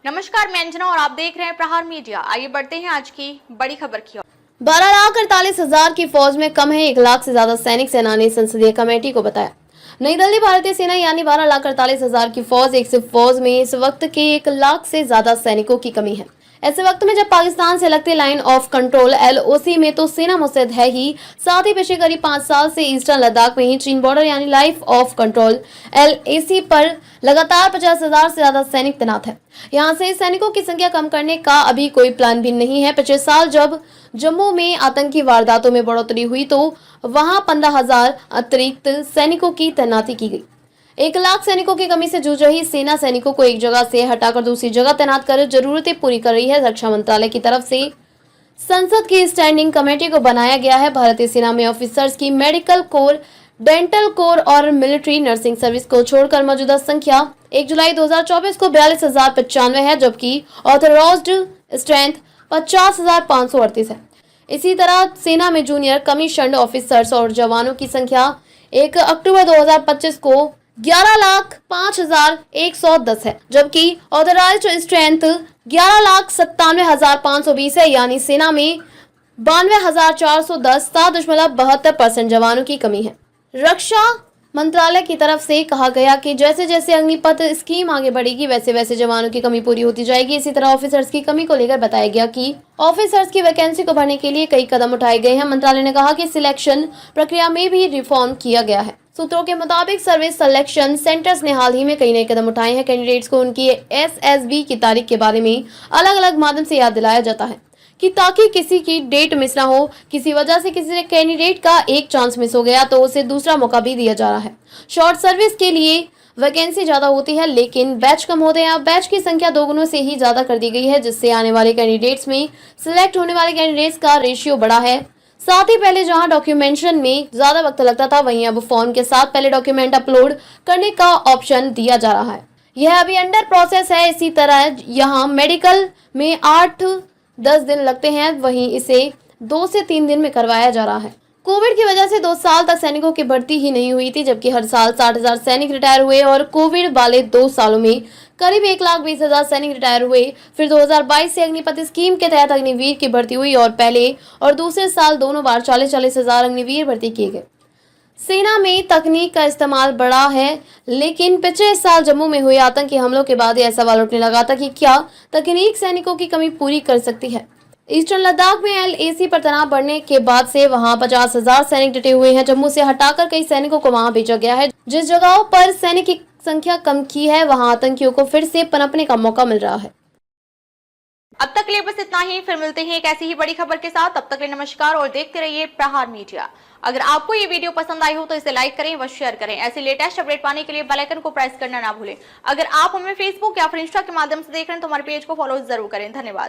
नमस्कार, मैं अंजना और आप देख रहे हैं प्रहार मीडिया। आइए बढ़ते हैं आज की बड़ी खबर की ओर। 12,48,000 की फौज में कम है। 1 लाख से ज्यादा सैनिक, सेना ने संसदीय कमेटी को बताया। नई दिल्ली। भारतीय सेना यानी 12,48,000 की फौज, एक सिर्फ फौज में इस वक्त के 1 लाख से ज्यादा सैनिकों की कमी है। ऐसे वक्त में जब पाकिस्तान से लगते लाइन ऑफ कंट्रोल LOC में तो सेना मुस्तैद है ही, साथ ही पिछले करीब 5 साल से ईस्टर्न लद्दाख में ही चीन बॉर्डर यानी लाइन ऑफ कंट्रोल LAC पर लगातार 50,000 से ज्यादा सैनिक तैनात है। यहाँ से सैनिकों की संख्या कम करने का अभी कोई प्लान भी नहीं है। पिछले साल जब जम्मू में आतंकी वारदातों में बढ़ोतरी हुई तो वहां 15,000 अतिरिक्त सैनिकों की तैनाती की गई। 1 लाख सैनिकों की कमी से जूझ रही सेना सैनिकों को एक जगह से हटाकर दूसरी जगह तैनात कर जरूरतें पूरी कर रही है। रक्षा मंत्रालय की तरफ से संसद की स्टैंडिंग कमेटी को बनाया गया है। भारतीय सेना में ऑफिसर्स की मेडिकल कोर, डेंटल कोर और मिलिट्री नर्सिंग सर्विस को छोड़कर मौजूदा संख्या 1 जुलाई 2024 को 42,095 है, जबकि ऑथराइज्ड स्ट्रेंथ 50,538 है। इसी तरह सेना में जूनियर कमीशन्ड ऑफिसर्स और जवानों की संख्या 1 अक्टूबर 2025 को 11,05,110 है, जबकि ऑथराइज्ड स्ट्रेंथ 11,97,520 है। यानी सेना में 92,410 7.72% जवानों की कमी है। रक्षा मंत्रालय की तरफ से कहा गया कि जैसे जैसे अग्निपथ स्कीम आगे बढ़ेगी वैसे वैसे जवानों की कमी पूरी होती जाएगी। इसी तरह ऑफिसर्स की कमी को लेकर बताया गया कि ऑफिसर्स की वैकेंसी को भरने के लिए कई कदम उठाए गए हैं। मंत्रालय ने कहा कि सिलेक्शन प्रक्रिया में भी रिफॉर्म किया गया है। सूत्रों के मुताबिक सर्विस सिलेक्शन सेंटर्स ने हाल ही में कई नए कदम उठाए हैं। कैंडिडेट्स को उनकी SSB की तारीख के बारे में अलग अलग माध्यम से याद दिलाया जाता है कि ताकि किसी की डेट मिस ना हो। किसी वजह से किसी कैंडिडेट का एक चांस मिस हो गया तो उसे दूसरा मौका भी दिया जा रहा है। शॉर्ट सर्विस के लिए वैकेंसी ज्यादा होती है लेकिन बैच कम होते हैं। अब बैच की संख्या 2 गुना से ही ज्यादा कर दी गई है, जिससे आने वाले कैंडिडेट्स में सिलेक्ट होने वाले कैंडिडेट्स का रेशियो बढ़ा है। साथ ही पहले जहां डॉक्यूमेंटेशन में ज्यादा वक्त लगता था, वहीं अब फॉर्म के साथ पहले डॉक्यूमेंट अपलोड करने का ऑप्शन दिया जा रहा है। यह अभी अंडर प्रोसेस है। इसी तरह यहाँ मेडिकल में 8-10 दिन लगते हैं, वहीं इसे 2 से 3 दिन में करवाया जा रहा है। कोविड की वजह से 2 साल तक सैनिकों की भर्ती ही नहीं हुई थी, जबकि हर साल 60,000 सैनिक रिटायर हुए और कोविड वाले 2 सालों में करीब 1,20,000 सैनिक रिटायर हुए। फिर 2022 से अग्निपथ स्कीम के तहत अग्निवीर की भर्ती हुई और पहले और दूसरे साल दोनों बार 40,000 अग्निवीर भर्ती किए गए। सेना में तकनीक का इस्तेमाल बढ़ा है, लेकिन पिछले साल जम्मू में हुए आतंकी हमलों के बाद यह सवाल उठने लगा था कि क्या तकनीक सैनिकों की कमी पूरी कर सकती है। ईस्टर्न लद्दाख में LAC पर तनाव बढ़ने के बाद से वहां 50,000 सैनिक डटे हुए हैं। जम्मू से हटाकर कई सैनिकों को वहां भेजा गया है। जिस जगहों पर सैनिक की संख्या कम की है वहां आतंकियों को फिर से पनपने का मौका मिल रहा है। अब तक के लिए बस इतना ही। फिर मिलते हैं एक ऐसी ही बड़ी खबर के साथ। तब तक के लिए नमस्कार और देखते रहिए प्रहार मीडिया। अगर आपको ये वीडियो पसंद आई हो तो इसे लाइक करें व शेयर करें। ऐसे लेटेस्ट अपडेट पाने के लिए बेल आइकन को प्रेस करना ना भूलें। अगर आप हमें फेसबुक या फिर इंस्टा के माध्यम से देख रहे हैं तो हमारे पेज को फॉलो जरूर करें। धन्यवाद।